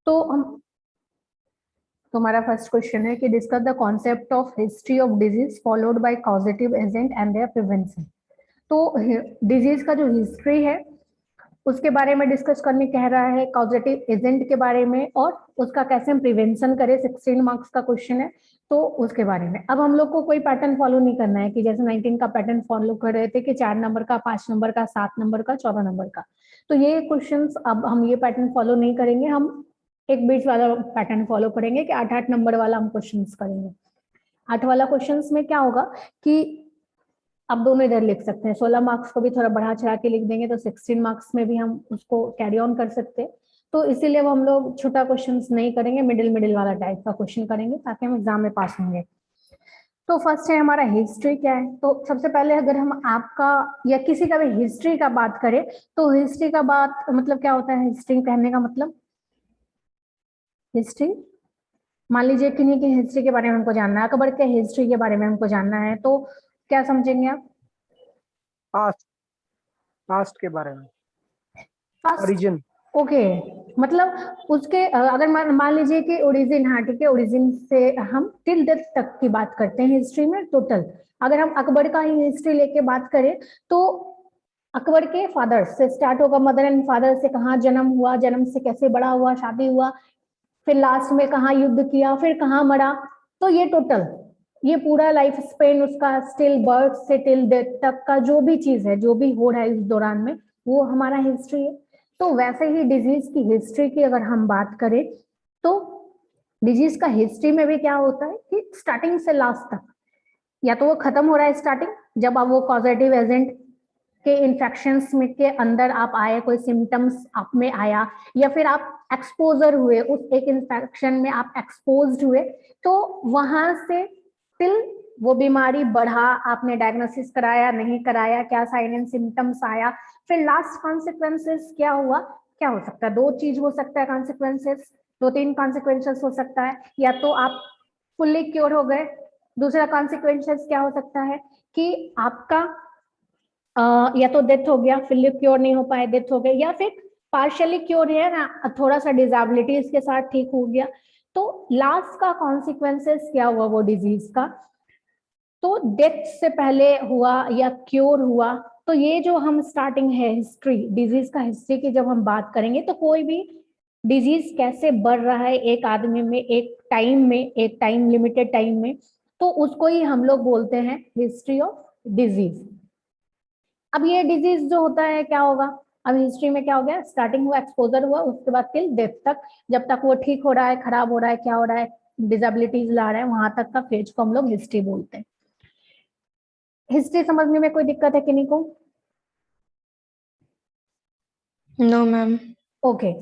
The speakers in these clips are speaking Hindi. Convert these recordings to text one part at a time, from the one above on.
तो हम तुम्हारा फर्स्ट क्वेश्चन है कि discuss the concept of history of disease followed by causative agent and their prevention. तो डिजीज का जो हिस्ट्री है उसके बारे में डिस्कस करने कह रहा है, कॉजेटिव एजेंट के बारे में, और उसका कैसे हम प्रिवेंशन करें। 16 मार्क्स का क्वेश्चन है तो उसके बारे में। अब हम लोग को कोई पैटर्न फॉलो नहीं करना है कि जैसे 19 का पैटर्न फॉलो कर रहे थे कि 4 नंबर का, 5 नंबर का, 7 नंबर का, 14 नंबर का। तो ये क्वेश्चंस अब हम ये पैटर्न फॉलो नहीं करेंगे, हम एक बीच वाला पैटर्न फॉलो करेंगे कि 8-8 नंबर वाला हम क्वेश्चंस करेंगे। 8 वाला क्वेश्चंस में क्या होगा कि अब दोनों इधर लिख सकते हैं, 16 मार्क्स को भी थोड़ा बढ़ा चढ़ा के लिख देंगे तो 16 मार्क्स में भी हम उसको कैरी ऑन कर सकते हैं। तो इसीलिए वो हम लोग छोटा क्वेश्चंस नहीं करेंगे, मिडिल वाला टाइप का क्वेश्चन करेंगे ताकि हम एग्जाम में पास होंगे। तो फर्स्ट है हमारा हिस्ट्री क्या है। तो सबसे पहले अगर हम आपका या किसी का भी हिस्ट्री का बात करें तो हिस्ट्री का बात मतलब क्या होता है, हिस्ट्री कहने का मतलब हिस्ट्री, मान लीजिए किन्हीं की हिस्ट्री के बारे में हमको जानना है, अकबर के हिस्ट्री के बारे में हमको जानना है, तो क्या समझेंगे आप? पास्ट के बारे में, ओरिजिन। ओके, मतलब उसके अगर मान लीजिए कि ओरिजिन, हाँ ठीक है, ओरिजिन से हम टिल डेथ तक की बात करते हैं हिस्ट्री में टोटल। अगर हम अकबर का ही हिस्ट्री लेके बात करें तो अकबर के फादर से स्टार्ट होगा, मदर एंड फादर से, कहाँ जन्म हुआ, जन्म से कैसे बड़ा हुआ, शादी हुआ, फिर लास्ट में कहाँ युद्ध किया, फिर कहाँ मरा। तो ये टोटल, ये पूरा लाइफ स्पेन उसका, स्टिल बर्थ से टिल डेथ तक का जो भी चीज है, जो भी हो रहा है इस दौरान में, वो हमारा हिस्ट्री है। तो वैसे ही डिजीज की हिस्ट्री की अगर हम बात करें तो डिजीज का हिस्ट्री में भी क्या होता है कि स्टार्टिंग से लास्ट तक, या तो वो खत्म हो रहा है स्टार्टिंग जब आप वो कॉजेटिव एजेंट के इन्फेक्शंस में के अंदर आप आए, कोई सिम्टम्स आप में आया, या फिर आप एक्सपोजर हुए, उस एक इन्फेक्शन में आप एक्सपोज्ड हुए, तो वहां से टिल वो बीमारी बढ़ा, आपने डायग्नोसिस कराया नहीं कराया, क्या साइन एंड सिम्टम्स आया, फिर लास्ट कॉन्सिक्वेंसेस क्या हुआ। क्या हो सकता है, दो चीज हो सकता है कॉन्सिक्वेंसेस, 2-3 कॉन्सिक्वेंसेस हो सकता है। या तो आप फुल्ली क्योर हो गए, दूसरा कॉन्सिक्वेंसेस क्या हो सकता है कि आपका या तो डेथ हो गया, फुल्ली क्योर नहीं हो पाए, डेथ हो गया, या फिर पार्शियली क्योर है ना, थोड़ा सा डिसेबिलिटी इसके साथ ठीक हो गया। तो लास्ट का कॉन्सिक्वेंसेस क्या हुआ वो डिजीज का, तो डेथ से पहले हुआ या क्योर हुआ। तो ये जो हम स्टार्टिंग है हिस्ट्री, डिजीज का हिस्ट्री की जब हम बात करेंगे तो कोई भी डिजीज कैसे बढ़ रहा है एक आदमी में, एक टाइम में, एक टाइम लिमिटेड टाइम में, तो उसको ही हम लोग बोलते हैं हिस्ट्री ऑफ डिजीज। अब ये डिजीज जो होता है क्या होगा, अब हिस्ट्री में क्या हो गया, स्टार्टिंग हुआ, एक्सपोजर हुआ, उसके बाद टिल डेथ तक, जब तक वो ठीक हो रहा है, खराब हो रहा है, क्या हो रहा है, डिसेबिलिटीज ला रहा है, वहां तक का फेज को हम लोग हिस्ट्री बोलते हैं। हिस्ट्री समझने में कोई दिक्कत है किन्हीं को? No ma'am. ओके,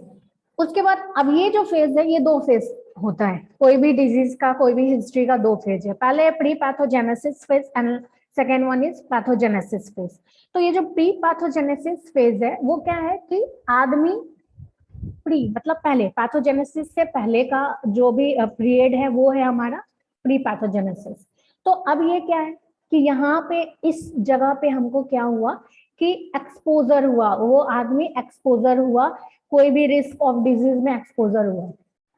उसके बाद अब ये जो फेज है, ये 2 फेज होता है, कोई भी डिजीज का, कोई भी हिस्ट्री का 2 फेज है। पहले pre pathogenesis phase and second one is pathogenesis phase. तो ये जो प्री पैथोजेनेसिस फेज है वो क्या है कि आदमी प्री मतलब पहले, पैथोजेनेसिस से पहले का जो भी पीरियड है वो है हमारा प्री पैथोजेनेसिस। तो अब ये क्या है कि यहाँ पे इस जगह पे हमको क्या हुआ कि एक्सपोजर हुआ, वो आदमी एक्सपोजर हुआ, कोई भी रिस्क ऑफ डिजीज में एक्सपोजर हुआ।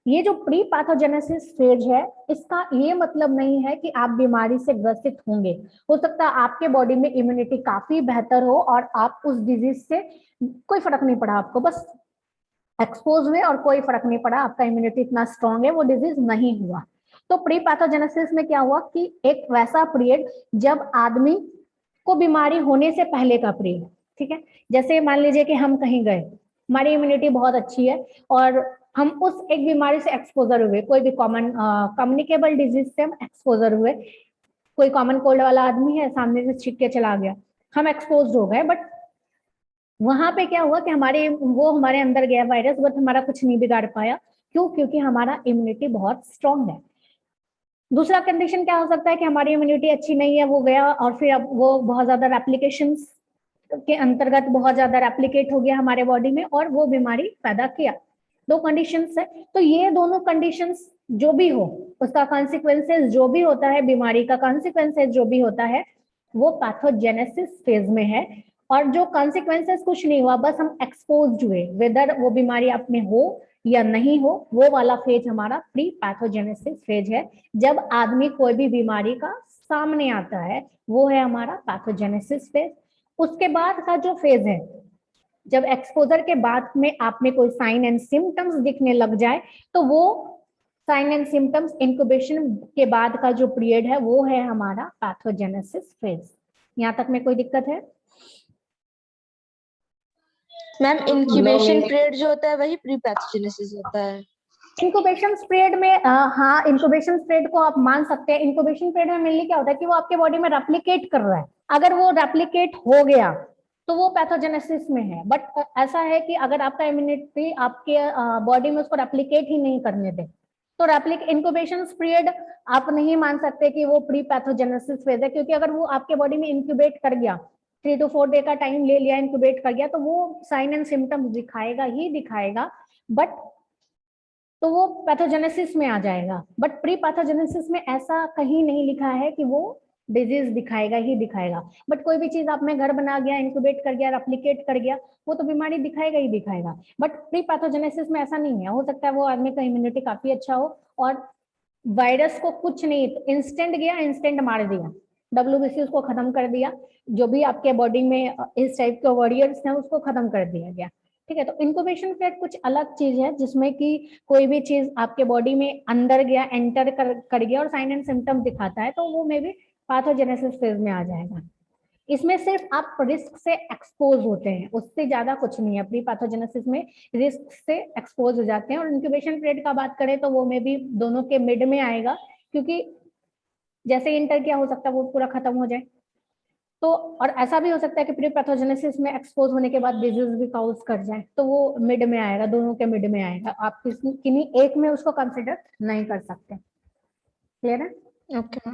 ये जो प्री पैथोजेनेसिस फेज है, इसका ये मतलब नहीं है कि आप बीमारी से ग्रसित होंगे। हो सकता है आपके बॉडी में इम्यूनिटी काफी बेहतर हो और आप उस डिजीज से कोई फर्क नहीं पड़ा आपको, बस एक्सपोज हुए और कोई फर्क नहीं पड़ा, आपका इम्यूनिटी इतना स्ट्रांग है, वो डिजीज नहीं हुआ। तो प्री पैथोजेनेसिस में क्या हुआ कि एक वैसा पीरियड जब आदमी को बीमारी होने से पहले का पीरियड, ठीक है। जैसे मान लीजिए कि हम कहीं गए, हमारी इम्यूनिटी बहुत अच्छी है और हम उस एक बीमारी से एक्सपोजर हुए, कोई भी कॉमन कम्युनिकेबल डिजीज से हम एक्सपोजर हुए, कोई कॉमन कोल्ड वाला आदमी है, सामने से छींक के चला गया, हम एक्सपोज हो गए, बट वहां पे क्या हुआ कि हमारे अंदर गया वायरस, बट हमारा कुछ नहीं बिगाड़ पाया। क्यों? क्योंकि हमारा इम्यूनिटी बहुत स्ट्रांग है। दूसरा कंडीशन क्या हो सकता है कि हमारी इम्यूनिटी अच्छी नहीं है, वो गया और फिर अब वो बहुत ज्यादा रेप्लिकेशंस के अंतर्गत बहुत ज्यादा रेप्लिकेट हो गया हमारे बॉडी में और वो बीमारी पैदा किया। 2 कंडीशंस है। तो ये दोनों कंडीशंस जो भी हो, उसका कॉन्सिक्वेंसेस जो भी होता है, बीमारी का कॉन्सिक्वेंसेस जो भी होता है, वो पैथोजेनेसिस फेज में है। और जो कॉन्सिक्वेंसेस कुछ नहीं हुआ, बस हम एक्सपोज्ड हुए, वेदर वो बीमारी आप में हो या नहीं हो, वो वाला फेज हमारा प्री पैथोजेनेसिस फेज है। जब आदमी कोई भी बीमारी का सामने आता है वो है हमारा पैथोजेनेसिस फेज। उसके बाद का जो फेज है, जब एक्सपोजर के बाद में आप में कोई साइन एंड सिम्टम्स दिखने लग जाए, तो वो साइन एंड सिम्टम्स इंक्यूबेशन के बाद का जो पीरियड है वो है हमारा पैथोजेनेसिस फेज। यहाँ तक में कोई दिक्कत है? मैम इंक्यूबेशन पीरियड जो होता है वही प्री पैथोजेनेसिस होता है। इंक्यूबेशन पीरियड में हाँ, इंक्यूबेशन पीरियड को आप मान सकते हैं। इंक्यूबेशन पीरियड में मेनली क्या होता है कि वो आपके बॉडी में रेप्लिकेट कर रहा है। अगर वो रेप्लिकेट हो गया तो वो पैथोजेनेसिस में है। बट ऐसा है कि अगर आपका इम्यूनिटी आपके बॉडी में उसको रेप्लिकेट ही नहीं करने दे, तो इंक्यूबेशन पीरियड आप नहीं मान सकते कि वो प्री पैथोजेनेसिस फेज है, क्योंकि अगर वो आपके बॉडी में इंक्यूबेट कर गया, 3 to 4 डे का टाइम ले लिया, इंक्यूबेट कर गया, तो वो साइन एंड सिम्टम्स दिखाएगा ही दिखाएगा, बट तो वो पैथोजेनेसिस में आ जाएगा। बट प्री पैथोजेनेसिस में ऐसा कहीं नहीं लिखा है कि वो डिजीज दिखाएगा ही दिखाएगा। बट कोई भी चीज आप में घर बना गया, इंक्यूबेट कर गया, रेप्लिकेट कर गया, वो तो बीमारी दिखाएगा ही दिखाएगा। बट प्री पैथोजेनेसिस में ऐसा नहीं है। हो सकता है वो आदमी का इम्यूनिटी काफी अच्छा हो और वायरस को कुछ नहीं, इंस्टेंट गया, इंस्टेंट मार दिया, WBC उसको खत्म कर दिया, जो भी आपके बॉडी में इस टाइप के वॉरियर्स हैं उसको खत्म कर दिया गया। ठीक है, तो इंक्यूबेशन पीरियड कुछ अलग चीज है, जिसमें कि कोई भी चीज आपके बॉडी में अंदर गया, एंटर कर गया और साइन एंड सिम्टम दिखाता है, तो वो मे भी पैथोजेनेसिस फेज में आ जाएगा। इसमें सिर्फ आप रिस्क से एक्सपोज होते हैं, उससे ज्यादा कुछ नहीं है। प्री पैथोजेनेसिस में रिस्क से एक्सपोज हो जाते हैं। और इंक्यूबेशन पीरियड का बात करें तो वो में भी दोनों के मिड में आएगा, क्योंकि जैसे इंटर किया हो सकता है वो पूरा खत्म हो जाए। तो और ऐसा भी हो सकता है कि प्री पैथोजेनेसिस में एक्सपोज होने के बाद डिजीज भी काउज कर जाए, तो वो मिड में आएगा, दोनों के मिड में आएगा। आप किन्हीं एक में उसको कंसिडर नहीं कर सकते। क्लियर है? ओके।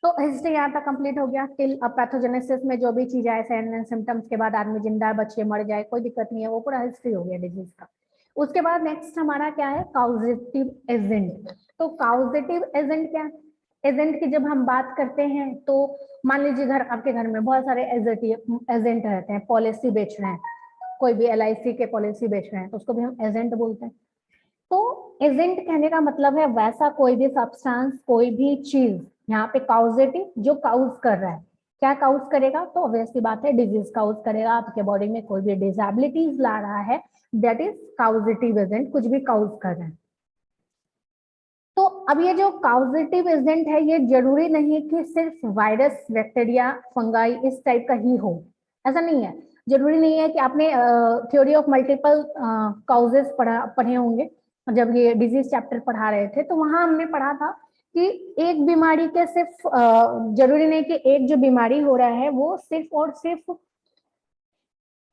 तो हिस्ट्री यहाँ तक कंप्लीट हो गया। टिल अब पैथोजेनेसिस में जो भी चीज आए, साइन एंड सिम्टम्स के बाद आदमी जिंदा बचे मर जाए, कोई दिक्कत नहीं है, वो पूरा हिस्ट्री हो गया डिजीज का। उसके बाद नेक्स्ट हमारा क्या है? काउजेटिव एजेंट। तो काउजेटिव एजेंट क्या है? एजेंट की जब हम बात करते हैं तो मान लीजिए आपके घर में बहुत सारे एजेंट रहते हैं, पॉलिसी बेच रहे हैं, कोई भी LIC के पॉलिसी बेच रहे हैं, तो उसको भी हम एजेंट बोलते हैं। तो एजेंट कहने का मतलब है वैसा कोई भी सब्सटेंस, कोई भी चीज, यहाँ पे काउजेटिव जो काउज कर रहा है। क्या काउज करेगा? तो ऑब्वियसली बात है डिजीज काउज करेगा। आपके बॉडी में कोई भी डिसेबिलिटीज ला रहा है, दैट इज काउजेटिव एजेंट, कुछ भी काउज कर रहा है। तो अब ये जो काउजेटिव एजेंट है, ये जरूरी नहीं कि सिर्फ वायरस, बैक्टीरिया, फंगाई इस टाइप का ही हो, ऐसा नहीं है। जरूरी नहीं है कि आपने थ्योरी ऑफ मल्टीपल काउजेस पढ़े होंगे जब ये डिजीज चैप्टर पढ़ा रहे थे, तो वहां हमने पढ़ा था कि एक बीमारी के सिर्फ जरूरी नहीं कि एक जो बीमारी हो रहा है वो सिर्फ और सिर्फ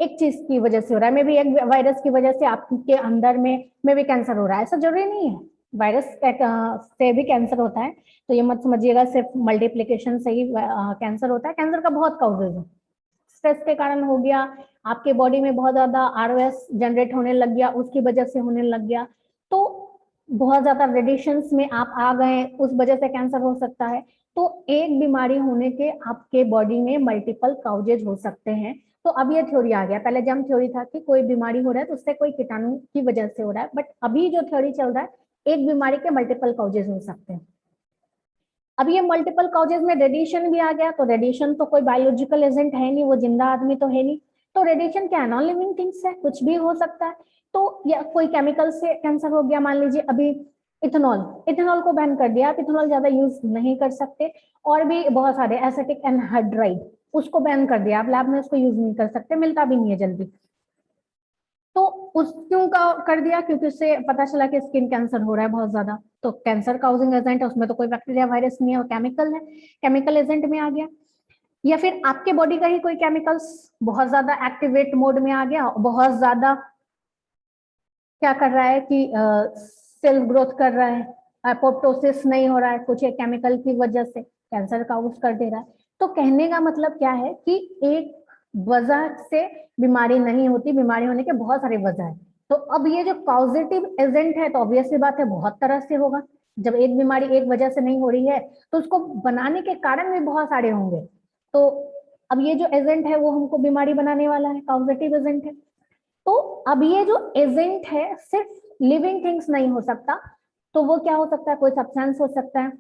एक चीज की वजह से हो रहा है। मे भी एक वायरस की वजह से आपके अंदर में मे भी कैंसर हो रहा है, ऐसा जरूरी नहीं है। वायरस से भी कैंसर होता है, तो ये मत समझिएगा सिर्फ मल्टीप्लिकेशन से ही कैंसर होता है। कैंसर का बहुत काउजेज है। स्ट्रेस के कारण हो गया, आपके बॉडी में बहुत ज्यादा ROS जनरेट होने लग गया, उसकी वजह से होने लग गया, तो बहुत ज्यादा रेडिएशंस में आप आ गए, उस वजह से कैंसर हो सकता है। तो एक बीमारी होने के आपके बॉडी में मल्टीपल काउजेज हो सकते हैं। तो अब ये थ्योरी आ गया। पहले जब थ्योरी था कि कोई बीमारी हो रहा है तो उससे कोई कीटाणु की वजह से हो रहा है, बट अभी जो थ्योरी चल रहा है, एक बीमारी के मल्टीपल काउजेज हो सकते हैं। अब ये मल्टीपल काउजेज में रेडिएशन भी आ गया, तो रेडिएशन तो कोई बायोलॉजिकल एजेंट है नहीं, वो जिंदा आदमी तो है नहीं, तो रेडिएशन क्या है? नॉन लिविंग थिंग्स है, कुछ भी हो सकता है। तो या कोई केमिकल से कैंसर हो गया, मान लीजिए अभी इथेनॉल को बैन कर दिया, आप इथेनॉल ज्यादा यूज नहीं कर सकते। और भी बहुत सारे एसिटिक एनहाइड्राइड, उसको बैन कर दिया, आप लैब में उसको यूज नहीं कर सकते, मिलता भी नहीं है जल्दी। तो उस क्यों कर दिया? क्योंकि उससे पता चला कि स्किन कैंसर हो रहा है बहुत ज्यादा, तो कैंसर काउजिंग एजेंट है, उसमें तो कोई बैक्टीरिया वायरस नहीं है, वो केमिकल है, केमिकल एजेंट में आ गया। या फिर आपके बॉडी का ही कोई केमिकल्स बहुत ज्यादा एक्टिवेट मोड में आ गया, बहुत ज्यादा क्या कर रहा है कि सेल ग्रोथ कर रहा है, एपोप्टोसिस नहीं हो रहा है, कुछ एक केमिकल की वजह से कैंसर काउज कर दे रहा है। तो कहने का मतलब क्या है कि एक वजह से बीमारी नहीं होती, बीमारी होने के बहुत सारे वजह है। तो अब ये जो कॉजेटिव एजेंट है, तो ऑब्वियसली बात है बहुत तरह से होगा। जब एक बीमारी एक वजह से नहीं हो रही है, तो उसको बनाने के कारण भी बहुत सारे होंगे। तो अब ये जो एजेंट है वो हमको बीमारी बनाने वाला है, कॉजेटिव एजेंट है। तो अब ये जो एजेंट है सिर्फ लिविंग थिंग्स नहीं हो सकता, तो वो क्या हो सकता है, कोई सब्सटेंस हो सकता है,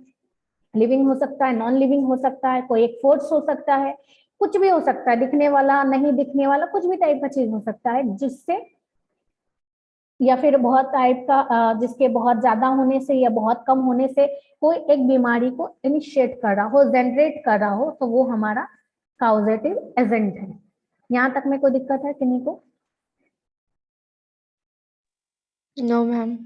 लिविंग हो सकता है, नॉन लिविंग हो सकता है, कोई एक फोर्स हो सकता है, कुछ भी हो सकता है, दिखने वाला, नहीं दिखने वाला, कुछ भी टाइप का चीज हो सकता है, जिससे या फिर बहुत टाइप का जिसके बहुत ज्यादा होने से या बहुत कम होने से कोई एक बीमारी को इनिशिएट कर रहा हो, जनरेट कर रहा हो, तो वो हमारा काउजेटिव एजेंट है। यहाँ तक में कोई दिक्कत है किन्हीं को? No ma'am.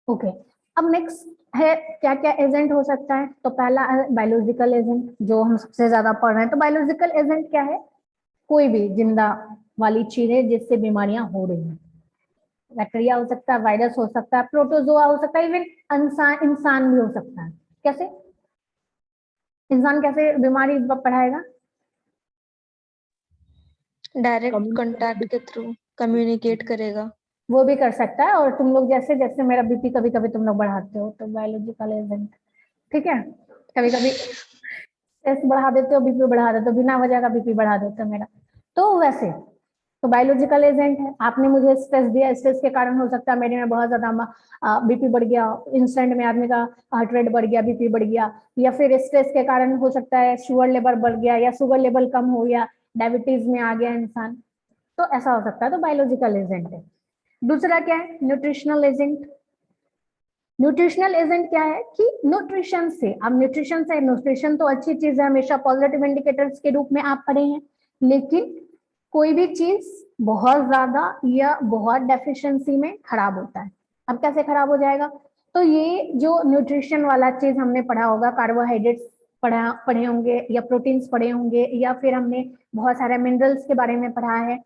ओके, अब नेक्स्ट है क्या क्या एजेंट हो सकता है। तो पहला है बायोलॉजिकल एजेंट, जो हम सबसे ज्यादा पढ़ रहे हैं। तो बायोलॉजिकल एजेंट क्या है, कोई भी जिंदा वाली चीज है जिससे बीमारियां हो रही हैं। बैक्टीरिया हो सकता है, वायरस हो सकता है, प्रोटोजोआ हो सकता है, इवन इंसान भी हो सकता है। कैसे इंसान कैसे बीमारी बढ़ाएगा? डायरेक्ट कांटेक्ट के थ्रू कम्युनिकेट करेगा। वो भी कर सकता है, और तुम लोग जैसे जैसे मेरा बीपी कभी कभी तुम लोग बढ़ाते हो, तो बायोलॉजिकल एजेंट, ठीक है। कभी कभी स्ट्रेस बढ़ा देते हो, बीपी बढ़ा देते हो, बिना वजह का बीपी बढ़ा देते हो मेरा, तो वैसे तो बायोलॉजिकल एजेंट है। आपने मुझे स्ट्रेस दिया, स्ट्रेस के कारण हो सकता है मेरे में बहुत ज्यादा बीपी बढ़ गया, इंस्टेंट में आदमी का हार्ट रेट बढ़ गया, बीपी बढ़ गया, या फिर स्ट्रेस के कारण हो सकता है शुगर लेवल बढ़ गया, या शुगर लेवल कम हो गया, डायबिटीज में आ गया इंसान, तो ऐसा हो सकता है। तो बायोलॉजिकल एजेंट है। दूसरा क्या है, न्यूट्रिशनल एजेंट। न्यूट्रिशनल एजेंट क्या है कि न्यूट्रिशन से, अब न्यूट्रिशन तो अच्छी चीज है, हमेशा पॉजिटिव इंडिकेटर्स के रूप में आप पढ़े हैं, लेकिन कोई भी चीज बहुत ज्यादा या बहुत डेफिशिएंसी में खराब होता है। अब कैसे खराब हो जाएगा? तो ये जो न्यूट्रिशन वाला चीज हमने पढ़ा होगा, कार्बोहाइड्रेट्स पढ़े होंगे, या प्रोटीन्स पढ़े होंगे, या फिर हमने बहुत सारे मिनरल्स के बारे में पढ़ा है,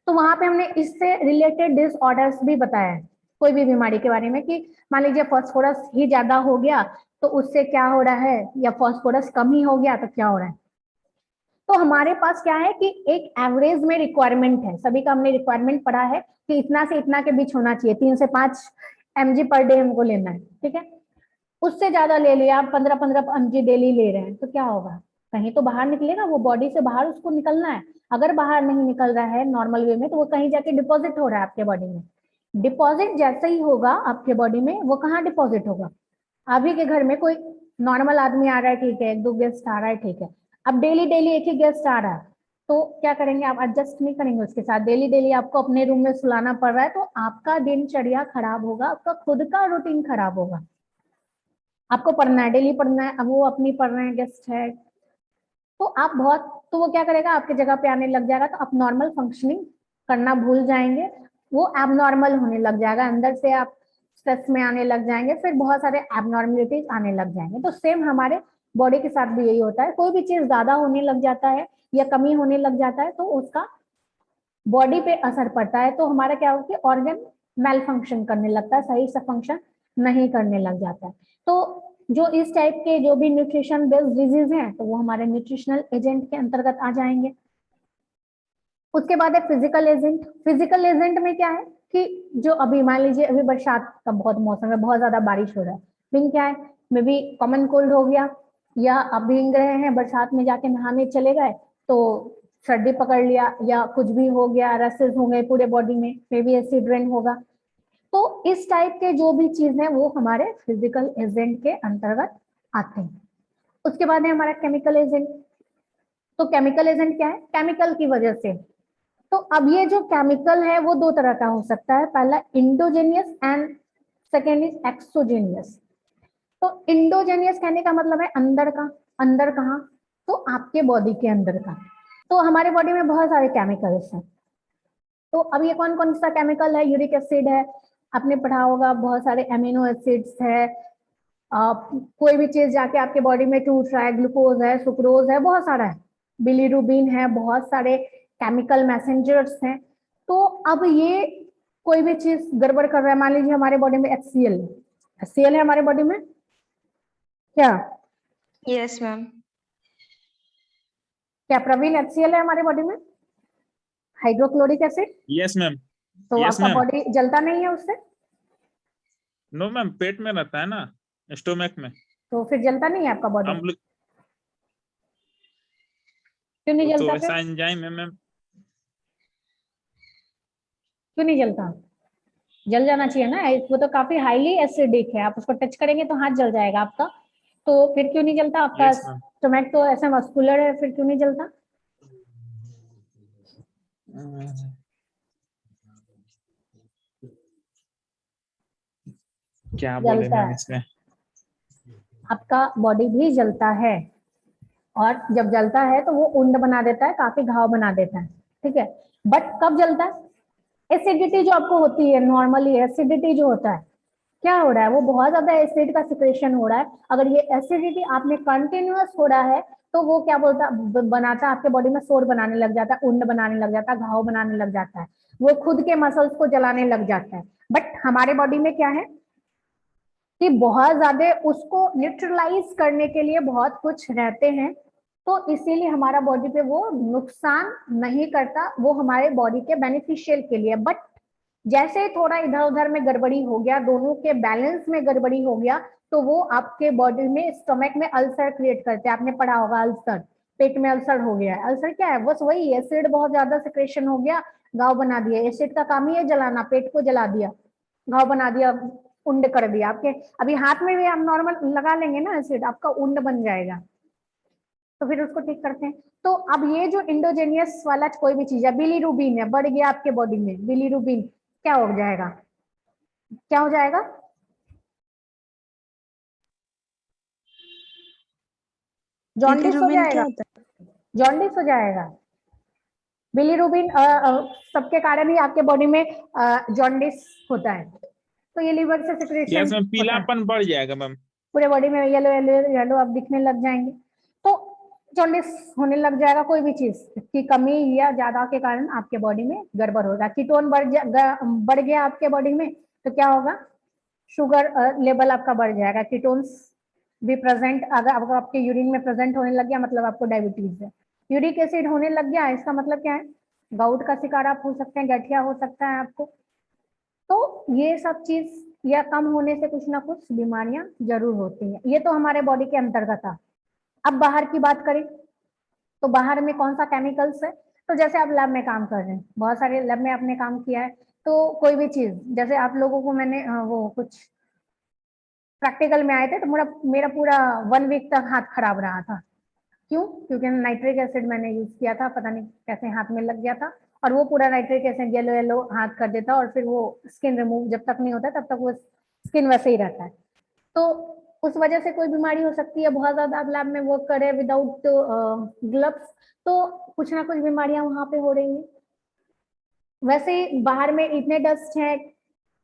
तो वहां पे हमने इससे रिलेटेड डिसऑर्डर्स भी बताया है, कोई भी बीमारी के बारे में, कि मान लीजिए फास्फोरस ही ज्यादा हो गया तो उससे क्या हो रहा है, या फास्फोरस कम ही हो गया तो क्या हो रहा है। तो हमारे पास क्या है कि एक एवरेज में रिक्वायरमेंट है, सभी का हमने रिक्वायरमेंट पढ़ा है कि इतना से इतना के बीच होना चाहिए, 3 से 5 mg पर डे हमको लेना है, ठीक है। उससे ज्यादा ले लिया, आप 15-15 mg डेली ले रहे हैं, तो क्या होगा, कहीं तो बाहर निकलेगा, वो बॉडी से बाहर उसको निकलना है। अगर बाहर नहीं निकल रहा है नॉर्मल वे में, तो वो कहीं जाके डिपॉजिट हो रहा है आपके बॉडी में। डिपॉजिट जैसे ही होगा आपके बॉडी में, वो कहाँ डिपॉजिट होगा, अभी के घर में कोई नॉर्मल आदमी आ रहा है, ठीक है, 1-2 गेस्ट आ रहा है, ठीक है, अब डेली डेली एक ही गेस्ट आ रहा है, तो क्या करेंगे आप, एडजस्ट नहीं करेंगे उसके साथ, डेली डेली आपको अपने रूम में सुलाना पड़ रहा है, तो आपका दिनचर्या खराब होगा, आपका खुद का रूटीन खराब होगा। आपको पढ़ना है, डेली पढ़ना है, अब वो अपनी पढ़ रहे हैं, गेस्ट है, तो आप बहुत, तो वो क्या करेगा, आपके जगह पे आने लग जाएगा, तो आप नॉर्मल फंक्शनिंग करना भूल जाएंगे, वो एबनॉर्मल होने लग जाएगा, अंदर से आप स्ट्रेस में आने लग जाएंगे, फिर बहुत सारे एबनॉर्मलिटीज आने लग जाएंगे। तो सेम हमारे बॉडी के साथ भी यही होता है, कोई भी चीज ज्यादा होने लग जाता है या कमी होने लग जाता है, तो उसका बॉडी पे असर पड़ता है, तो हमारा क्या होता है, ऑर्गन मेल फंक्शन करने लगता है, सही से फंक्शन नहीं करने लग जाता है। तो जो इस टाइप के जो भी न्यूट्रिशन बेस्ड डिजीज हैं, तो वो हमारे न्यूट्रिशनल एजेंट के अंतर्गत आ जाएंगे। उसके बाद है फिजिकल एजेंट। फिजिकल एजेंट में क्या है कि जो अभी मान लीजिए अभी बरसात का बहुत मौसम है, बहुत ज्यादा बारिश हो रहा है, फिर क्या है, मे बी कॉमन कोल्ड हो गया, या आप भीग रहे हैं बरसात में, जाके नहाने चले गए तो सर्दी पकड़ लिया, या कुछ भी हो गया, रसेस हो गए पूरे बॉडी में, मे बी एसिड रेन होगा। तो इस टाइप के जो भी चीज है वो हमारे फिजिकल एजेंट के अंतर्गत आते हैं। उसके बाद है हमारा केमिकल एजेंट। तो केमिकल एजेंट क्या है, केमिकल की वजह से, तो अब ये जो केमिकल है वो दो तरह का हो सकता है, पहला इंडोजेनियस एंड सेकेंड इज एक्सोजेनियस। तो इंडोजेनियस कहने का मतलब है अंदर का, अंदर कहाँ, तो आपके बॉडी के अंदर का। तो हमारे बॉडी में बहुत सारे केमिकल्स हैं, तो अब ये कौन कौन सा केमिकल है, यूरिक एसिड है, आपने पढ़ा होगा, बहुत सारे एमिनो एसिड्स है, कोई भी चीज जाके आपके बॉडी में टूट रहा है, ग्लूकोज है, सुक्रोज है, बहुत सारा है, बिलीरुबिन है, बहुत सारे केमिकल मैसेंजर्स हैं। तो अब ये कोई भी चीज गड़बड़ कर रहा है, मान लीजिए हमारे बॉडी में HCl है हमारे बॉडी में, क्या यस मैम। क्या प्रवीण HCl है हमारे बॉडी में, हाइड्रोक्लोरिक एसिड। Yes ma'am. तो यस आपका मैम। बॉडी जलता नहीं है उससे, नो मैम, पेट में रहता है ना, स्टोमक में। तो फिर जलता नहीं है आपका बॉडी, हम लोग क्यों नहीं वो तो जलता फिर, ऐसा एंजाइम है मैम। क्यों नहीं जलता? जल जाना चाहिए ना, वो तो काफी हाईली एसिडिक है, आप उसको टच करेंगे तो हाथ जल जाएगा आपका, तो फिर क्यों नहीं जलता आपका? Yes ma'am. स्टमक तो ऐसा मस्कुलर है, फिर क्यों नहीं जलता? क्या बोले जलता मैम है, इसमें? आपका बॉडी भी जलता है, और जब जलता है तो वो उंड बना देता है, काफी घाव बना देता है, ठीक है। बट कब जलता है? एसिडिटी जो आपको होती है नॉर्मली, एसिडिटी जो होता है, क्या हो रहा है, वो बहुत ज्यादा एसिड का सिक्रेशन हो रहा है। अगर ये एसिडिटी आप में कंटिन्यूअस हो रहा है तो वो क्या बोलता बनाता है, आपके बॉडी में सोर बनाने लग जाता है, उंड बनाने लग जाता है, घाव बनाने लग जाता है, वो खुद के मसल्स को जलाने लग जाता है। बट हमारे बॉडी में क्या है कि बहुत ज्यादा उसको न्यूट्रलाइज करने के लिए बहुत कुछ रहते हैं, तो इसीलिए हमारा बॉडी पे वो नुकसान नहीं करता, वो हमारे बॉडी के बेनिफिशियल के लिए। बट जैसे थोड़ा इधर उधर में गड़बड़ी हो गया, दोनों के बैलेंस में गड़बड़ी हो गया, तो वो आपके बॉडी में स्टमक में अल्सर क्रिएट करते हैं। आपने पढ़ा होगा अल्सर, पेट में अल्सर हो गया है। अल्सर क्या है? बस वही एसिड बहुत ज्यादा सिक्रेशन हो गया, घाव बना दिया। एसिड का काम ही है जलाना, पेट को जला दिया, घाव बना दिया, उंड कर दिया आपके। अभी हाथ में भी आप नॉर्मल लगा लेंगे ना एसिड, आपका उंड बन जाएगा, तो फिर उसको ठीक करते हैं। तो अब ये जो इंडोजेनियस वाला कोई भी चीज है, बिलीरुबिन है, बढ़ गया आपके बॉडी में बिलीरुबिन, क्या हो जाएगा? क्या हो जाएगा? जॉन्डिस हो बिलीरुबिन क्या जाएगा, होता है? जॉन्डिस हो जाएगा। बिलीरुबिन सबके कारण ही आपके बॉडी में जॉन्डिस होता है, तो ये लीवर से यस सिक्रेशन मैम, होता है, पीलापन बढ़ जाएगा मैम। पूरे बॉडी में येलो येलो येलो अब दिखने लग जाएंगे, तो जॉन्डिस होने लग जाएगा। कोई भी चीज की कमी या ज्यादा के कारण आपके बॉडी में गड़बड़ होगा। कीटोन बढ़ गया आपके बॉडी में, तो क्या होगा? शुगर लेवल आपका बढ़ जाएगा। कीटोन्स भी प्रेजेंट, अगर आपके यूरिन में प्रेजेंट होने लग गया, मतलब आपको डायबिटीज है। यूरिक एसिड होने लग गया, इसका मतलब क्या है? गाउट का शिकार आप हो सकते हैं, गठिया हो सकता है आपको। तो ये सब चीज या कम होने से कुछ ना कुछ बीमारियां जरूर होती हैं। ये तो हमारे बॉडी के अंतर्गत था। अब बाहर की बात करें तो बाहर में कौन सा केमिकल्स है? तो जैसे आप लैब में काम कर रहे हैं, बहुत सारे लैब में आपने काम किया है, तो कोई भी चीज, जैसे आप लोगों को मैंने वो कुछ प्रैक्टिकल में आए थे, तो मेरा पूरा 1 वीक तक हाथ खराब रहा था। क्यों? क्योंकि नाइट्रिक एसिड मैंने यूज किया था, पता नहीं कैसे हाथ में लग गया था, और वो पूरा नाइट्रिक एसिड येलो येलो हाथ कर देता, और फिर वो स्किन रिमूव जब तक नहीं होता तब तक वो स्किन वैसे ही रहता है। तो उस वजह से कोई बीमारी हो सकती है। बहुत ज्यादा आप लैब में वर्क करे विदाउट ग्लव्स, तो कुछ ना कुछ बीमारियां वहां पे हो रही है। वैसे ही बाहर में इतने डस्ट है,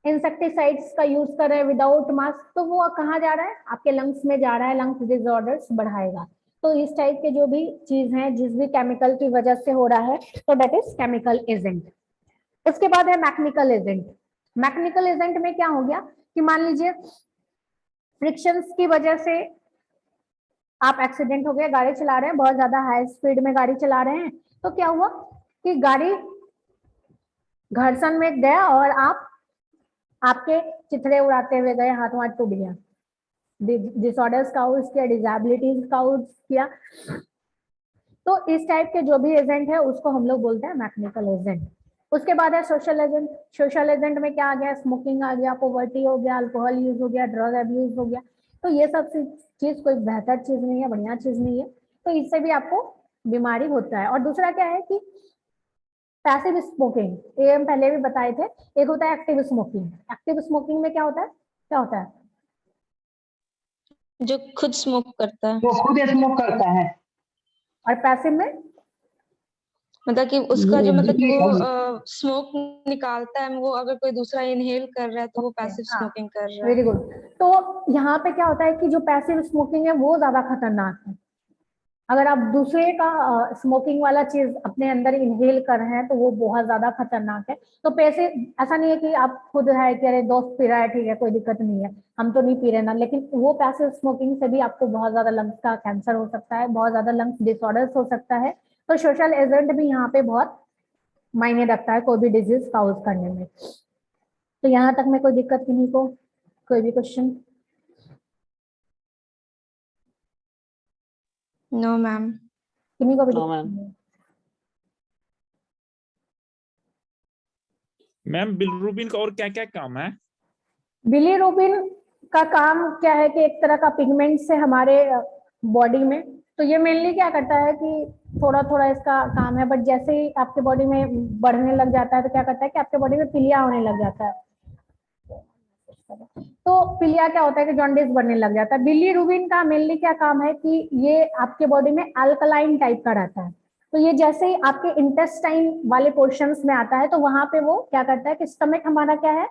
इंसेक्टिसाइड्स का यूज कर रहे हैं विदाउट मास्क, तो वो कहाँ जा रहा है? आपके लंग्स में जा रहा है, लंग्स डिसऑर्डर्स बढ़ाएगा। तो इस टाइप के जो भी चीज है, जिस भी केमिकल की वजह से हो रहा है, तो दैट इज केमिकल एजेंट। उसके बाद है मैकेनिकल एजेंट। मैकेनिकल एजेंट में क्या हो गया कि मान लीजिए फ्रिक्शंस की वजह से आप एक्सीडेंट हो गया, गाड़ी चला रहे हैं, बहुत ज्यादा हाई स्पीड में गाड़ी चला रहे हैं, तो क्या हुआ कि गाड़ी घर्षण में गया और आपके चिथड़े उड़ाते हुए गए, हाथ वाथ टूट गया, डिसऑर्डर्स काउज किया, डिसेबिलिटीज काउज किया। तो इस टाइप के जो भी एजेंट है उसको हम लोग बोलते हैं मैकेनिकल एजेंट। उसके बाद है सोशल एजेंट। सोशल एजेंट में क्या आ गया? स्मोकिंग आ गया, पॉवर्टी हो गया, अल्कोहल यूज हो गया, ड्रग अब्यूज हो गया। तो ये सब चीज कोई बेहतर चीज नहीं है, बढ़िया चीज नहीं है, तो इससे भी आपको बीमारी होता है। और दूसरा क्या है कि पैसिव स्मोकिंग, ये हम पहले भी बताए थे। एक होता है एक्टिव स्मोकिंग। एक्टिव स्मोकिंग में क्या होता है? क्या होता है? जो खुद स्मोक करता है, वो खुद स्मोक करता है। और पैसिव में मतलब कि उसका जो मतलब कि ये वो स्मोक निकालता है, वो अगर कोई दूसरा इनहेल कर रहा है तो वो पैसिव हाँ, स्मोकिंग कर रहा है। Very good. तो यहाँ पे क्या होता है कि जो पैसिव स्मोकिंग है वो ज्यादा खतरनाक है। अगर आप दूसरे का स्मोकिंग वाला चीज अपने अंदर इनहेल कर रहे हैं तो वो बहुत ज्यादा खतरनाक है। तो पैसे, ऐसा नहीं है कि आप खुद है कि अरे दोस्त पी रहा है, ठीक है कोई दिक्कत नहीं है, हम तो नहीं पी रहे ना, लेकिन वो पैसिव स्मोकिंग से भी आपको बहुत ज्यादा लंग्स का कैंसर हो सकता है, बहुत ज्यादा लंग्स डिसऑर्डर्स हो सकता है। तो सोशल एजेंट भी यहाँ पे बहुत मायने रखता है कोई भी डिजीज काउज करने में। तो यहाँ तक में कोई दिक्कत किन्हीं को? कोई भी क्वेश्चन? No ma'am. किन्हीं को भी नो दिक्कत मैम। नहीं है? मैम बिलिरुबिन का और क्या क्या काम है? बिलिरुबिन का काम क्या है कि एक तरह का पिगमेंट्स है हमारे बॉडी में, तो ये मेनली क्या करता है कि थोड़ा थोड़ा इसका काम है, बट जैसे ही आपके बॉडी में बढ़ने लग जाता है तो क्या करता है कि आपके बॉडी में पीलिया होने लग जाता है। तो पीलिया क्या होता है कि जॉन्डिस बढ़ने लग जाता है। बिलिरुबिन का मेनली क्या काम है कि ये आपके बॉडी में अल्कलाइन टाइप का रहता है, तो ये जैसे ही आपके इंटेस्टाइन वाले पोर्शंस में आता है तो वहां पे वो क्या करता है कि स्टमक हमारा क्या है,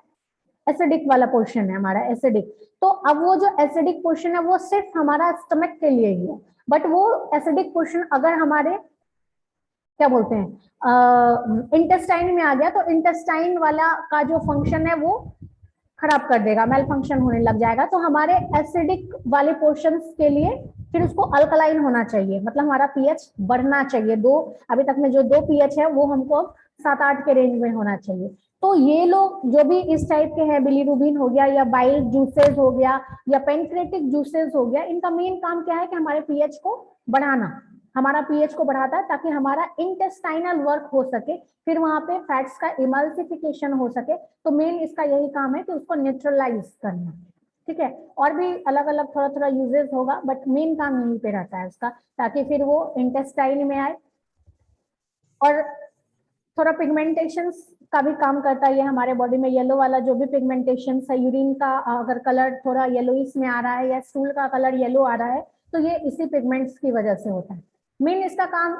एसिडिक वाला पोर्शन है हमारा, एसिडिक। तो अब वो जो एसिडिक पोर्शन है वो सिर्फ हमारा स्टमक के लिए ही है, बट वो एसिडिक पोर्शन अगर हमारे क्या बोलते हैं इंटेस्टाइन में आ गया तो इंटेस्टाइन वाला का जो फंक्शन है वो खराब कर देगा, मेल फंक्शन होने लग जाएगा। तो हमारे एसिडिक वाले पोर्शंस के लिए फिर उसको अल्कलाइन होना चाहिए, मतलब हमारा पीएच बढ़ना चाहिए। अभी तक में जो 2 पीएच है वो हमको 7-8 के रेंज में होना चाहिए। तो ये लोग जो भी इस टाइप के हैं, बिलिरुबिन हो गया या बाइल जूसेस हो गया या पेनक्रेटिक जूसेस हो गया, इनका मेन काम क्या है कि हमारे पीएच को बढ़ाना, हमारा पीएच को बढ़ाता है ताकि हमारा इंटेस्टाइनल वर्क हो सके, फिर वहां पे फैट्स का इमल्सिफिकेशन हो सके। तो मेन इसका यही काम है कि उसको न्यूट्रलाइज करना, ठीक है। और भी अलग अलग थोड़ा थोड़ा यूजेस होगा, बट मेन काम यहीं पे रहता है उसका, ताकि फिर वो इंटेस्टाइन में आए। और थोड़ा पिगमेंटेशन का भी काम करता है ये हमारे बॉडी में। येलो वाला जो भी पिगमेंटेशन है, यूरिन का अगर कलर थोड़ा येलोइश में आ रहा है या स्टूल का कलर येलो आ रहा है तो ये इसी पिगमेंट्स की वजह से होता है। मेन इसका काम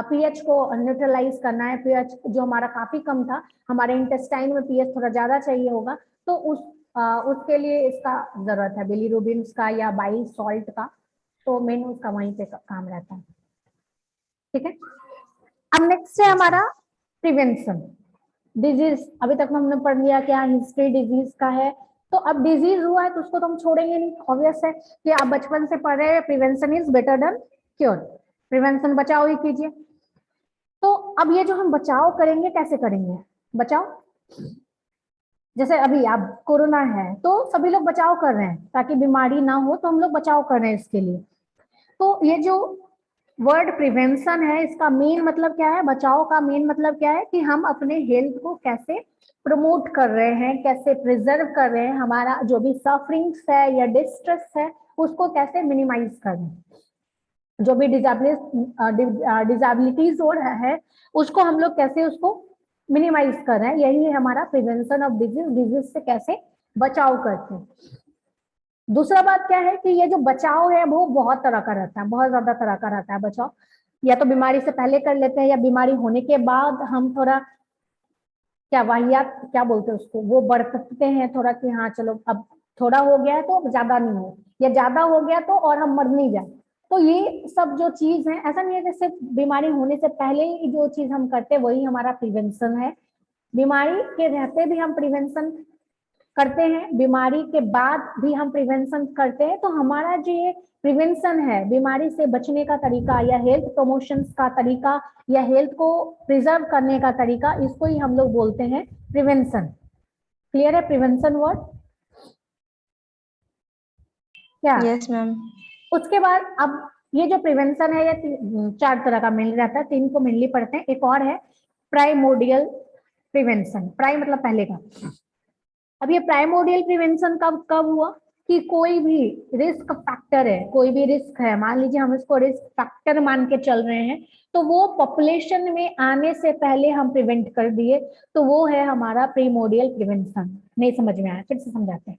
पीएच को न्यूट्रलाइज करना है। पीएच जो हमारा काफी कम था, हमारे इंटेस्टाइन में पीएच थोड़ा ज्यादा चाहिए होगा, तो उसके लिए इसका जरूरत है बिलिरुबिन का या बाइल सॉल्ट का। तो मेन उसका वहीं पे काम रहता है, ठीक है। अब नेक्स्ट है हमारा प्रिवेंशन डिजीज। अभी तक हमने पढ़ लिया क्या हिस्ट्री डिजीज का है, तो अब डिजीज हुआ है तो उसको तो हम छोड़ेंगे नहीं। ऑब्वियस है कि आप बचपन से पढ़ रहे हैं prevention is better than cure, prevention बचाव ही कीजिए। तो अब ये जो हम बचाव करेंगे कैसे करेंगे बचाव, जैसे अभी आप कोरोना है तो सभी लोग बचाव कर रहे हैं ताकि बीमारी ना हो, तो हम लोग बचाव कर रहे हैं इसके लिए। तो ये जो वर्ड प्रिवेंशन है इसका मेन मतलब क्या है, बचाव का मेन मतलब क्या है कि हम अपने हेल्थ को कैसे प्रमोट कर रहे हैं, कैसे प्रिजर्व कर रहे हैं, हमारा जो भी सफरिंग्स है या डिस्ट्रेस है उसको कैसे मिनिमाइज कर रहे हैं, जो भी डिजाबिलिटीज हो रहा है उसको हम लोग कैसे उसको मिनिमाइज कर रहे हैं। यही है हमारा प्रिवेंशन ऑफ डिजीज, डिजीज से कैसे बचाव करते हैं। दूसरा बात क्या है कि ये जो बचाव है वो बहुत तरह का रहता है, बहुत ज्यादा तरह का रहता है बचाव। या तो बीमारी से पहले कर लेते हैं या बीमारी होने के बाद हम थोड़ा क्या वाहियात क्या बोलते हैं उसको वो बरतते हैं थोड़ा कि हाँ चलो अब थोड़ा हो गया है तो अब ज्यादा नहीं हो, या ज्यादा हो गया तो और हम मर नहीं जाए। तो ये सब जो चीज है ऐसा नहीं है जैसे बीमारी होने से पहले ही जो चीज हम करते हैं वही हमारा प्रिवेंशन है। बीमारी के रहते भी हम प्रिवेंशन करते हैं, बीमारी के बाद भी हम प्रिवेंशन करते हैं। तो हमारा जो ये प्रिवेंशन है बीमारी से बचने का तरीका या हेल्थ प्रमोशन का तरीका या हेल्थ को प्रिजर्व करने का तरीका, इसको ही हम लोग बोलते हैं प्रिवेंशन। क्लियर है प्रिवेंशन वर्ड क्या? Yes ma'am. उसके बाद अब ये जो प्रिवेंशन है ये 4 तरह का मेनली रहता है, 3 को मेनली पढ़ते हैं। एक और है प्राइमोडियल प्रिवेंशन, प्राइ मतलब पहले का। अब ये प्राइमोडियल प्रिवेंशन कब हुआ कि कोई भी रिस्क फैक्टर है, कोई भी रिस्क है, मान लीजिए हम इसको रिस्क फैक्टर मान के चल रहे हैं, तो वो पॉपुलेशन में आने से पहले हम प्रिवेंट कर दिए, तो वो है हमारा प्रीमोडियल प्रिवेंशन। नहीं समझ में आया, फिर से समझाते हैं।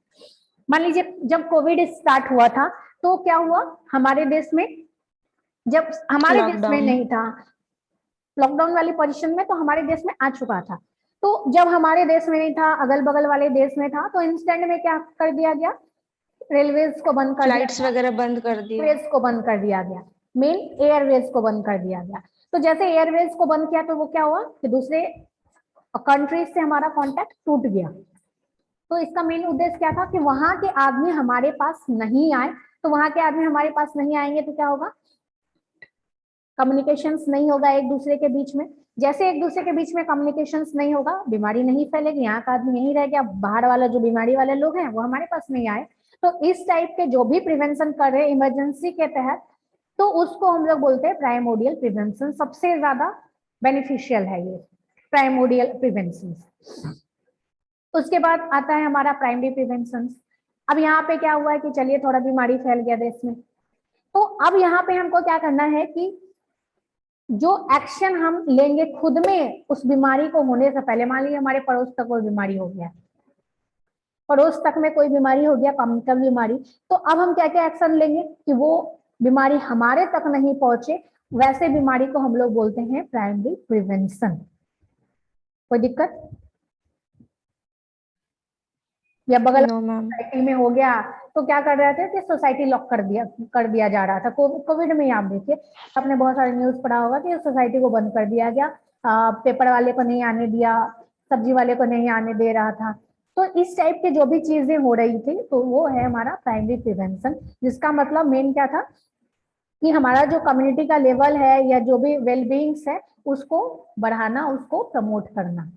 मान लीजिए जब कोविड स्टार्ट हुआ था तो क्या हुआ हमारे देश में, जब हमारे देश में नहीं था लॉकडाउन वाली पोजीशन में, तो हमारे देश में आ चुका था। तो जब हमारे देश में नहीं था अगल बगल वाले देश में था, तो इंस्टेंट में क्या कर दिया गया, रेलवेज को बंद कर दिया, फ्लाइट्स वगैरह बंद कर दिए, एयरवेज को बंद कर दिया गया, मेन एयरवेज को बंद कर दिया गया। तो जैसे एयरवेज को बंद किया तो वो क्या हुआ कि दूसरे कंट्रीज से हमारा कांटेक्ट टूट गया। तो इसका मेन उद्देश्य क्या था कि वहां के आदमी हमारे पास नहीं आए, तो वहां के आदमी हमारे पास नहीं आएंगे तो क्या होगा, कम्युनिकेशंस नहीं होगा एक दूसरे के बीच में। जैसे एक दूसरे के बीच में कम्युनिकेशंस नहीं होगा, बीमारी नहीं फैलेगी, यहाँ का आदमी यहीं रह गया, बाहर वाला जो बीमारी वाले लोग हैं वो हमारे पास नहीं आए। तो इस टाइप के जो भी प्रिवेंशन कर रहे हैं इमरजेंसी के तहत, तो उसको हम लोग बोलते हैं प्राइमोडियल प्रिवेंशन। सबसे ज्यादा बेनिफिशियल है ये, प्राइमोडियल प्रिवेंशन। उसके बाद आता है हमारा प्राइमरी प्रिवेंशन। अब यहाँ पे क्या हुआ है कि चलिए थोड़ा बीमारी फैल गया देश में, तो अब यहाँ पे हमको क्या करना है कि जो एक्शन हम लेंगे खुद में उस बीमारी को होने से पहले, मान लीजिए हमारे पड़ोस तक कोई बीमारी हो गया, पड़ोस तक में कोई बीमारी हो गया, कम बीमारी, तो अब हम क्या क्या एक्शन लेंगे कि वो बीमारी हमारे तक नहीं पहुंचे, वैसे बीमारी को हम लोग बोलते हैं प्राइमरी प्रिवेंशन। कोई दिक्कत? या बगल नो मैम। सोसाइटी में हो गया तो क्या कर रहे थे कि सोसाइटी लॉक कर दिया जा रहा था। कोविड में आप देखिए, आपने बहुत सारे न्यूज पढ़ा होगा कि सोसाइटी को बंद कर दिया गया, पेपर वाले को नहीं आने दिया, सब्जी वाले को नहीं आने दे रहा था। तो इस टाइप की जो भी चीजें हो रही थी तो वो है हमारा प्राइमरी प्रिवेंशन, जिसका मतलब मेन क्या था कि हमारा जो कम्युनिटी का लेवल है या जो भी वेलबींग्स है उसको बढ़ाना, उसको प्रमोट करना।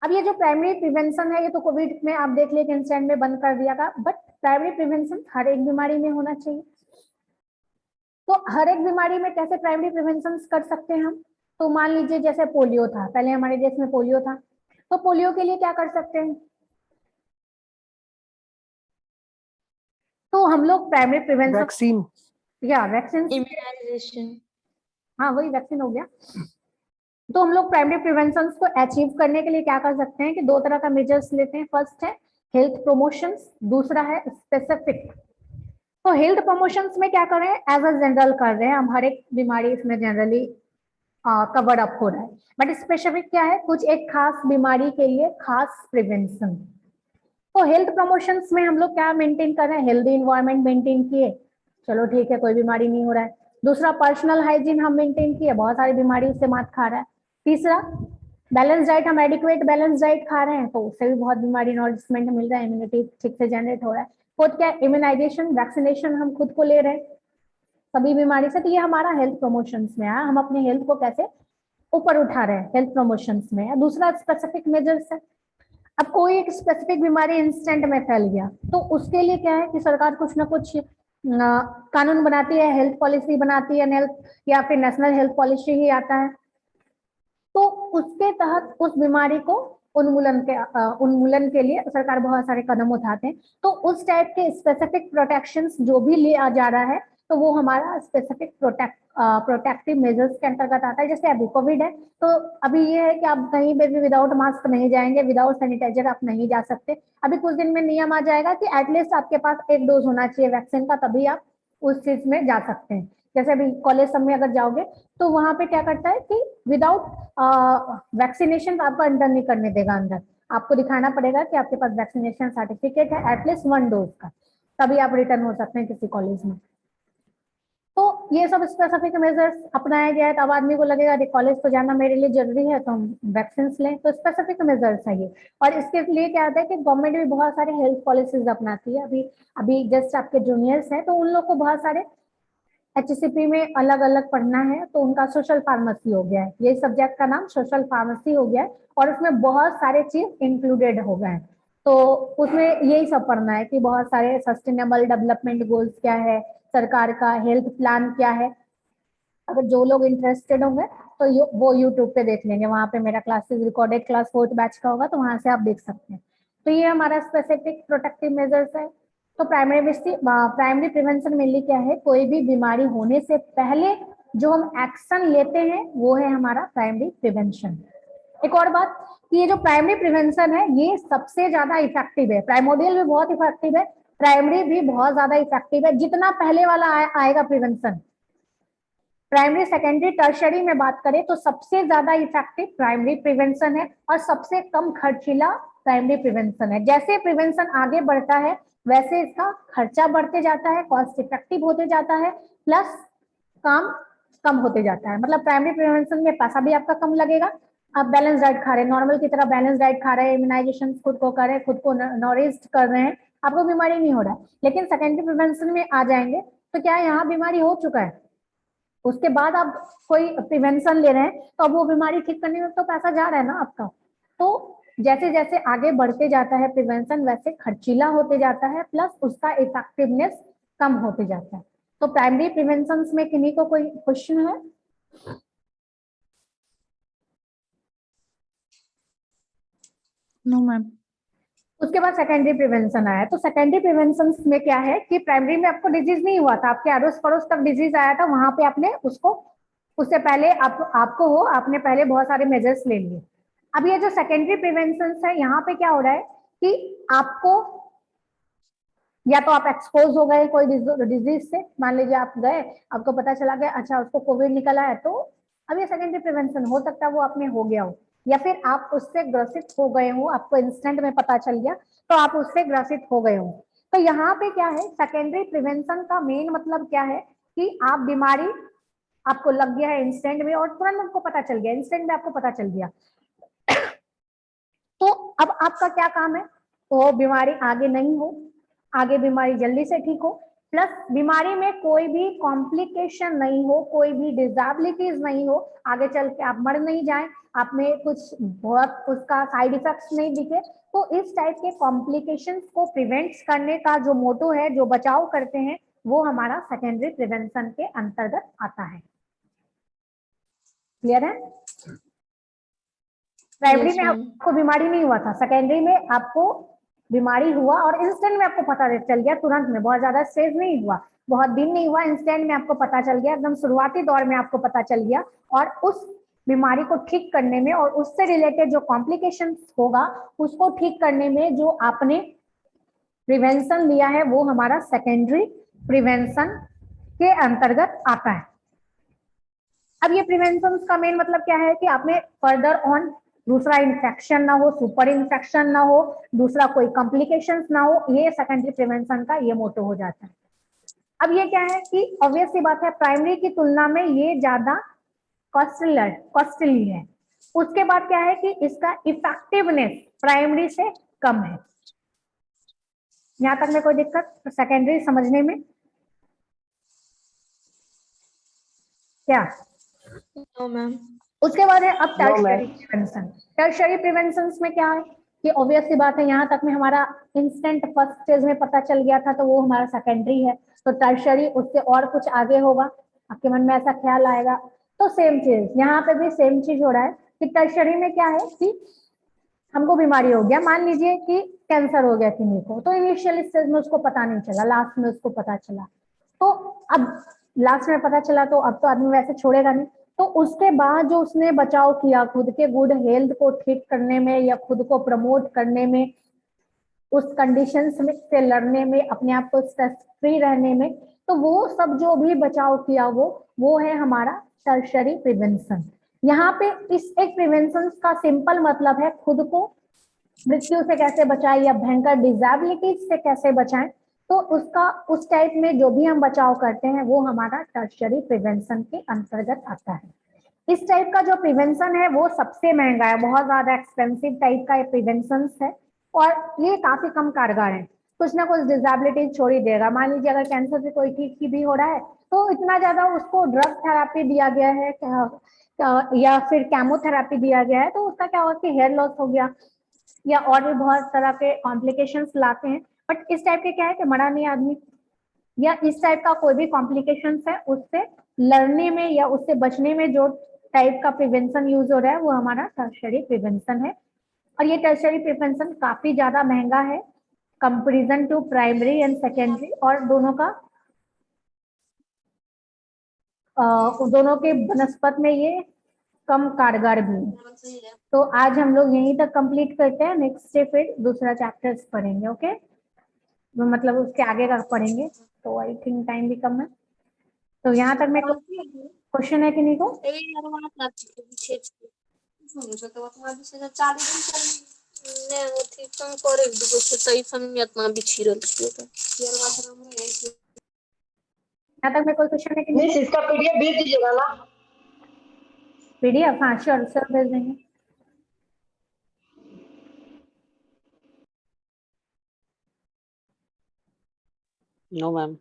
अब ये जो प्राइमरी प्रिवेंशन है ये तो कोविड में आप देख लिए इंस्टेंट में बंद कर दिया था, बट प्राइमरी प्रिवेंशन हर एक बीमारी में होना चाहिए। तो हर एक बीमारी में कैसे प्राइमरी प्रिवेंशन कर सकते हैं हम? तो मान लीजिए जैसे पोलियो था, पहले हमारे देश में पोलियो था, तो पोलियो के लिए क्या कर सकते हैं? तो हम लोग प्राइमरी प्रिवेंशन वैक्सीन या वैक्सीन, इम्यूनाइजेशन। हाँ वही वैक्सीन हो गया। तो हम लोग प्राइमरी प्रिवेंशन को अचीव करने के लिए क्या कर सकते हैं कि दो तरह का मेजर्स लेते हैं। फर्स्ट है हेल्थ प्रमोशंस, दूसरा है स्पेसिफिक। तो हेल्थ प्रमोशंस में क्या कर रहे हैं, एज अ जनरल कर रहे हैं हम, हर एक बीमारी इसमें जनरली कवर अप हो रहा है। बट स्पेसिफिक क्या है, कुछ एक खास बीमारी के लिए खास प्रिवेंशन। तो हेल्थ प्रमोशंस में हम लोग क्या मेंटेन कर रहे हैं, हेल्दी इन्वायरमेंट मेंटेन किए, चलो ठीक है कोई बीमारी नहीं हो रहा है। दूसरा पर्सनल हाइजीन हम मेंटेन किए, बहुत सारी बीमारी उससे मात खा रहा है। तीसरा बैलेंस डाइट, हम एडिक्वेट बैलेंस डाइट खा रहे हैं तो उससे भी बहुत बीमारी नॉरिशमेंट मिल रहा है, इम्यूनिटी ठीक से जनरेट हो रहा है। फोर्थ क्या है, इम्यूनाइजेशन, वैक्सीनेशन हम खुद को ले रहे हैं सभी बीमारी से। तो ये हमारा हेल्थ प्रमोशंस में है, हम अपने हेल्थ को कैसे ऊपर उठा रहे हैं हेल्थ प्रमोशंस में है। दूसरा स्पेसिफिक मेजर्स है। अब कोई एक स्पेसिफिक बीमारी इंस्टेंट में फैल गया तो उसके लिए क्या है कि सरकार कुछ ना कुछ कानून बनाती है, हेल्थ पॉलिसी बनाती है, या फिर नेशनल हेल्थ पॉलिसी ही आता है। तो उसके तहत उस बीमारी को उन्मूलन के लिए सरकार बहुत सारे कदम उठाते हैं। तो उस टाइप के स्पेसिफिक प्रोटेक्शंस जो भी लिया जा रहा है तो वो हमारा स्पेसिफिक प्रोटेक्टिव मेजर्स के अंतर्गत आता है। जैसे अभी कोविड है तो अभी ये है कि आप कहीं पे भी विदाउट मास्क नहीं जाएंगे, विदाउट सैनिटाइजर आप नहीं जा सकते। अभी कुछ दिन में नियम आ जाएगा कि एटलीस्ट आपके पास एक डोज होना चाहिए वैक्सीन का, तभी आप उस चीज में जा सकते हैं। जैसे अभी कॉलेज सब में अगर जाओगे तो वहां पे क्या करता है कि विदाउट वैक्सीनेशन आपको अंदर नहीं करने देगा। अंदर आपको दिखाना पड़ेगा कि आपके पास वैक्सीनेशन सर्टिफिकेट है एटलीस्ट 1 डोज का, तभी आप रिटर्न हो सकते हैं किसी कॉलेज में। तो ये सब स्पेसिफिक मेजर्स अपनाया गया है। तो अब आदमी को लगेगा कि कॉलेज तो जाना मेरे लिए जरूरी है तो हम वैक्सीन लें, तो स्पेसिफिक मेजर्स है ये। और इसके लिए क्या होता है कि गवर्नमेंट भी बहुत सारे हेल्थ पॉलिसीज अपनाती है। अभी जस्ट आपके जूनियर्स हैं तो उन लोग को बहुत सारे HCP में अलग अलग पढ़ना है, तो उनका सोशल फार्मेसी हो गया है, ये सब्जेक्ट का नाम सोशल फार्मेसी हो गया है और उसमें बहुत सारे चीज इंक्लूडेड हो गए हैं। तो उसमें यही सब पढ़ना है कि बहुत सारे सस्टेनेबल डेवलपमेंट गोल्स क्या है, सरकार का हेल्थ प्लान क्या है। अगर जो लोग इंटरेस्टेड होंगे तो वो यूट्यूब पे देख लेंगे, वहां पे मेरा classes recorded class 4th batch का होगा तो वहां से आप देख सकते हैं। तो ये हमारा स्पेसिफिक प्रोटेक्टिव मेजर्स है। तो प्राइमरी प्रिवेंशन मेनली क्या है, कोई भी बीमारी होने से पहले जो हम एक्शन लेते हैं वो है हमारा प्राइमरी प्रिवेंशन। एक और बात कि ये जो प्राइमरी प्रिवेंशन है ये सबसे ज्यादा इफेक्टिव है। प्राइमोडियल भी बहुत इफेक्टिव है, प्राइमरी भी बहुत ज्यादा इफेक्टिव है। जितना पहले वाला आएगा प्रिवेंशन, प्राइमरी सेकेंडरी टर्शरी में बात करें तो सबसे ज्यादा इफेक्टिव प्राइमरी प्रिवेंशन है और सबसे कम खर्चीला प्राइमरी प्रिवेंशन है। जैसे प्रिवेंशन आगे बढ़ता है वैसे इसका खर्चा बढ़ते जाता है, कॉस्ट इफेक्टिव होते जाता है, प्लस काम कम होते जाता है। मतलब प्राइमरी प्रिवेंशन में पैसा भी आपका कम लगेगा, आप बैलेंस डाइट खा रहे हैं, नॉर्मल की तरह बैलेंस डाइट खा रहे हैं, इम्यूनाइजेशन खुद को कर रहे हैं, खुद को नॉरिश्ड कर रहे हैं, आपको बीमारी नहीं हो रहा है। लेकिन सेकेंडरी प्रिवेंशन में आ जाएंगे तो क्या यहाँ बीमारी हो चुका है, उसके बाद आप कोई प्रिवेंशन ले रहे हैं तो अब वो बीमारी ठीक करने में तो पैसा जा रहा है ना आपका। तो जैसे जैसे आगे बढ़ते जाता है प्रिवेंशन वैसे खर्चीला होते जाता है, प्लस उसका इफेक्टिवनेस कम होते जाता है। तो प्राइमरी प्रिवेंशन में किन्हीं को कोई क्वेश्चन है? No ma'am. उसके बाद सेकेंडरी प्रिवेंशन आया। तो सेकेंडरी प्रिवेंशन में क्या है कि प्राइमरी में आपको डिजीज नहीं हुआ था, आपके अड़ोस पड़ोस तक डिजीज आया था, वहां पे आपने उसको, उससे पहले आपको हो, आपने पहले बहुत सारे मेजर्स ले लिए। अब ये जो सेकेंडरी प्रिवेंशन है, यहाँ पे क्या हो रहा है कि आपको, या तो आप एक्सपोज हो गए कोई डिजीज से, मान लीजिए आप गए, आपको पता चला गया अच्छा उसको कोविड निकला है, तो अब ये सेकेंडरी प्रिवेंशन हो सकता है वो आपने हो गया हो, या फिर आप उससे ग्रसित हो गए हो, आपको इंस्टेंट में पता चल गया तो आप उससे ग्रसित हो गए हो। तो यहाँ पे क्या है, सेकेंडरी प्रिवेंशन का मेन मतलब क्या है कि आप बीमारी आपको लग गया है इंस्टेंट में और तुरंत आपको पता चल गया, इंस्टेंट में आपको पता चल गया। तो अब आपका क्या काम है, वो बीमारी आगे नहीं हो, आगे बीमारी जल्दी से ठीक हो, प्लस बीमारी में कोई भी कॉम्प्लिकेशन नहीं हो, कोई भी डिसेबिलिटीज नहीं हो, आगे चल के आप मर नहीं जाए, आप में कुछ बहुत उसका साइड इफेक्ट्स नहीं दिखे। तो इस टाइप के कॉम्प्लिकेशंस को प्रिवेंट करने का जो मोटो है, जो बचाव करते हैं, वो हमारा सेकेंडरी प्रिवेंशन के अंतर्गत आता है। क्लियर है? प्राइमरी में आपको बीमारी नहीं हुआ था, सेकेंडरी में आपको बीमारी हुआ और इंस्टेंट में आपको पता चल गया, तुरंत में, बहुत ज्यादा स्टेज नहीं हुआ, बहुत दिन नहीं हुआ, इंस्टेंट में आपको पता चल गया, एकदम शुरुआती दौर में आपको पता चल गया, और उस बीमारी को ठीक करने में और उससे रिलेटेड जो कॉम्प्लिकेशन होगा उसको ठीक करने में जो आपने प्रिवेंशन लिया है वो हमारा सेकेंडरी प्रिवेंशन के अंतर्गत आता है। अब ये प्रिवेंशन का मेन मतलब क्या है कि आपने फर्दर ऑन दूसरा इन्फेक्शन ना हो, सुपर इन्फेक्शन ना हो, दूसरा कोई कॉम्प्लिकेशंस ना हो, ये सेकेंडरी प्रिवेंशन का ये मोटो हो जाता है। अब ये क्या है कि ऑब्वियस सी बात है, प्राइमरी की तुलना में ये ज्यादा कॉस्टली है। उसके बाद क्या है कि इसका इफेक्टिवनेस प्राइमरी से कम है। यहां तक में कोई दिक्कत सेकेंडरी समझने में क्या? No ma'am. उसके बाद है अब टर्शियरी प्रिवेंशन। टर्शियरी प्रिवेंशन में क्या है कि ऑब्वियस सी बात है, यहाँ तक में हमारा इंस्टेंट फर्स्ट स्टेज में पता चल गया था तो वो हमारा सेकेंडरी है। तो टर्शियरी उससे और कुछ आगे होगा, आपके मन में ऐसा ख्याल आएगा। तो सेम चीज यहाँ पे भी सेम चीज हो रहा है कि टर्शियरी में क्या है कि हमको बीमारी हो गया, मान लीजिए कि कैंसर हो गया किसी को, तो इनिशियल स्टेज में उसको पता नहीं चला, लास्ट में उसको पता चला, तो अब लास्ट में पता चला तो अब तो आदमी वैसे छोड़ेगा नहीं, तो उसके बाद जो उसने बचाव किया खुद के गुड हेल्थ को ठीक करने में या खुद को प्रमोट करने में, उस कंडीशंस में से लड़ने में, अपने आप को स्ट्रेस फ्री रहने में, तो वो सब जो भी बचाव किया वो है हमारा टर्शियरी प्रिवेंशन। यहाँ पे इस एक प्रिवेंशन का सिंपल मतलब है खुद को मृत्यु से कैसे बचाएं या भयंकर डिसेबिलिटीज से कैसे बचाएं, तो उसका उस टाइप में जो भी हम बचाव करते हैं वो हमारा टर्शियरी प्रिवेंशन के अंतर्गत आता है। इस टाइप का जो प्रिवेंशन है वो सबसे महंगा है, बहुत ज्यादा एक्सपेंसिव टाइप का प्रिवेंशन है और ये काफी कम कारगर है, कुछ ना कुछ डिसेबिलिटीज छोड़ ही देगा। मान लीजिए अगर कैंसर से कोई ठीक भी हो रहा है तो इतना ज्यादा उसको ड्रग थेरापी दिया गया है या फिर केमोथेरापी दिया गया है, तो उसका क्या होगा कि हेयर लॉस हो गया या और भी बहुत तरह के कॉम्प्लिकेशंस लाते हैं। बट इस टाइप के क्या है कि मरा नहीं आदमी, या इस टाइप का कोई भी कॉम्प्लिकेशंस है उससे लड़ने में या उससे बचने में जो टाइप का प्रिवेंशन यूज हो रहा है वो हमारा टर्शियरी प्रिवेंशन है। और ये टर्शियरी प्रिवेंशन काफी ज्यादा महंगा है comparison to primary and secondary, और दोनों के बनस्पत में ये कम कारगर भी है। तो आज हम लोग यहीं तक कंप्लीट करते हैं, नेक्स्ट से फिर दूसरा चैप्टर्स पढ़ेंगे। ओके, मतलब उसके आगे का पढ़ेंगे, तो आई थिंक टाइम भी कम है। तो यहाँ तक में क्वेश्चन है कि नहीं को? यहाँ तक में कोई क्वेश्चन है कि नहीं? इसका पीडीएफ भेज दीजिएगा ना। पीडीएफ? हाँ श्योर सर, भेज देंगे। No ma'am.